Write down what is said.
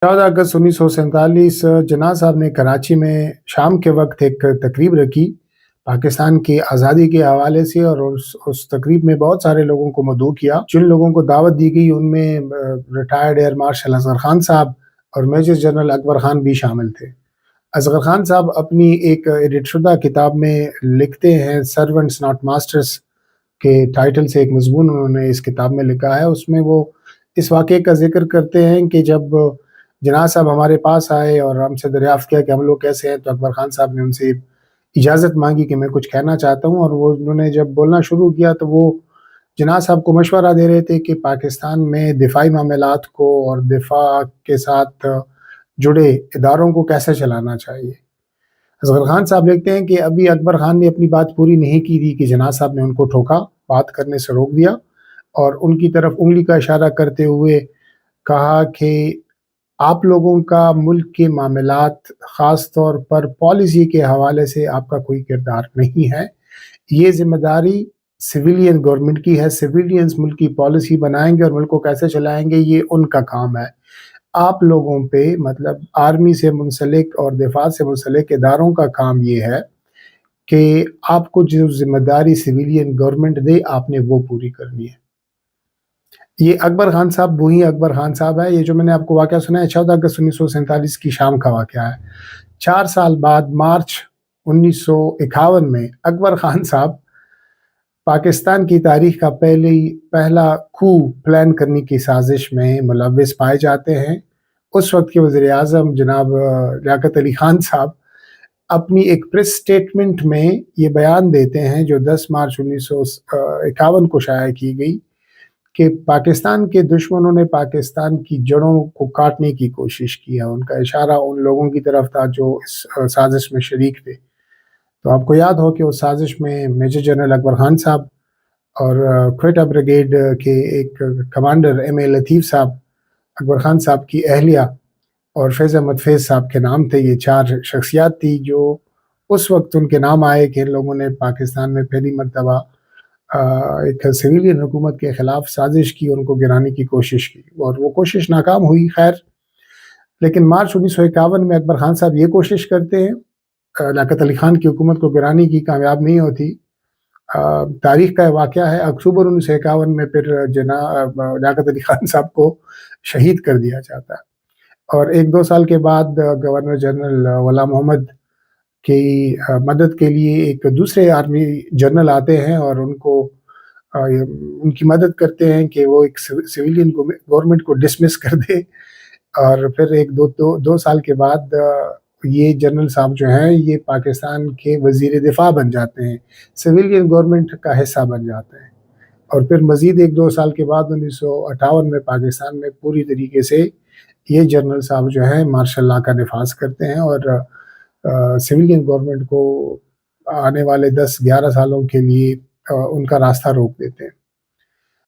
14 अगस्त 1947 जिन्ना साहब ने कराची में शाम के वक्त एक तकरीब रखी पाकिस्तान की आज़ादी के हवाले से, और उस तकरीब में बहुत सारे लोगों को मदऊ किया। जिन लोगों को दावत दी गई उनमें retired air marshal Asghar Khan साहब और मेजर जनरल अकबर खान भी शामिल थे। असगर खान साहब अपनी एक एडिट शुदा किताब में लिखते हैं, सर्वेंट्स नॉट मास्टर्स के टाइटल से एक मज़मून उन्होंने इस किताब में लिखा है। उसमें वो इस वाक़े का ज़िक्र करते हैं कि जब जिन्ना साहब हमारे पास आए और हमसे दरियाफ़्त किया कि हम लोग कैसे हैं, तो अकबर खान साहब ने उनसे इजाज़त माँगी कि मैं कुछ कहना चाहता हूँ, और वो उन्होंने जब बोलना शुरू किया तो वो जिन्ना साहब को मशवरा दे रहे थे कि पाकिस्तान में दिफ़ाई मामलात को और दिफ़ा के साथ जुड़े इदारों को कैसे चलाना चाहिए। असगर खान साहब लिखते हैं कि अभी अकबर खान ने अपनी बात पूरी नहीं की थी कि जिन्ना साहब ने उनको ठोका, बात करने से रोक दिया और उनकी तरफ उँगली का इशारा करते हुए कहा कि आप लोगों का मुल्क के मामलात, ख़ास तौर पर पॉलिसी के हवाले से आपका कोई किरदार नहीं है। ये ज़िम्मेदारी सिविलियन गवर्नमेंट की है। सिविलियंस मुल्क की पॉलिसी बनाएँगे और मुल्क को कैसे चलाएँगे, ये उनका काम है। आप लोगों पे, मतलब आर्मी से मुंसलिक और दिफा से मुंसलिक इदारों का काम ये है कि आपको जो ज़िम्मेदारी सिविलियन गवर्नमेंट दे, आपने वो पूरी करनी है। ये अकबर खान साहब वही अकबर खान साहब है। ये जो मैंने आपको वाक़या सुनाया 14 अगस्त 1947 की शाम का वाक़या है। 4 साल बाद मार्च 1951 में अकबर खान साहब पाकिस्तान की तारीख़ का पहला coup प्लान करने की साज़िश में मुलव्विस पाए जाते हैं। उस वक़्त के वज़ीर-ए-आज़म जनाब लियाकत अली खान साहब अपनी एक प्रेस स्टेटमेंट में ये बयान देते हैं, जो 10 मार्च 1951 को शाया की गई, कि पाकिस्तान के दुश्मनों ने पाकिस्तान की जड़ों को काटने की कोशिश की है। उनका इशारा उन लोगों की तरफ था जो इस साज़िश में शरीक थे। तो आपको याद हो कि उस साज़िश में मेजर जनरल अकबर खान साहब और क्वेटा ब्रिगेड के एक कमांडर एम ए लतीफ़ साहब, अकबर खान साहब की अहलिया और फैज़ अहमद फैज़ साहब के नाम थे। ये 4 शख्सियात थी जो उस वक़्त उनके नाम आए कि इन लोगों ने पाकिस्तान में पहली मर्तबा एक सिविलियन हुकूमत के ख़िलाफ़ साज़िश की, उनको गिराने की कोशिश की और वो कोशिश नाकाम हुई। ख़ैर, लेकिन मार्च 1951 में अकबर खान साहब ये कोशिश करते हैं, लियाकत अली खान की हुकूमत को गिराने की, कामयाब नहीं होती। तारीख़ का वाक़या है, अक्टूबर 1951 में फिर लियाकत अली खान साहब को शहीद कर दिया जाता है। और 1-2 साल के बाद गवर्नर जनरल ग़ुलाम मोहम्मद की मदद के लिए एक दूसरे आर्मी जनरल आते हैं और उनकी मदद करते हैं कि वो एक सिविलियन गवर्नमेंट को डिसमिस कर दे। और फिर 1-2 साल के बाद ये जनरल साहब जो हैं, ये पाकिस्तान के वज़ीर दिफ़ा बन जाते हैं, सिविलियन गवर्नमेंट का हिस्सा बन जाते हैं। और फिर मज़ीद 1-2 साल के बाद 1958 में पाकिस्तान में पूरी तरीके से ये जनरल साहब जो हैं मार्शल लॉ का नफ़ाज़ करते हैं और सिविलियन गवर्नमेंट को आने वाले 10-11 सालों के लिए उनका रास्ता रोक देते हैं।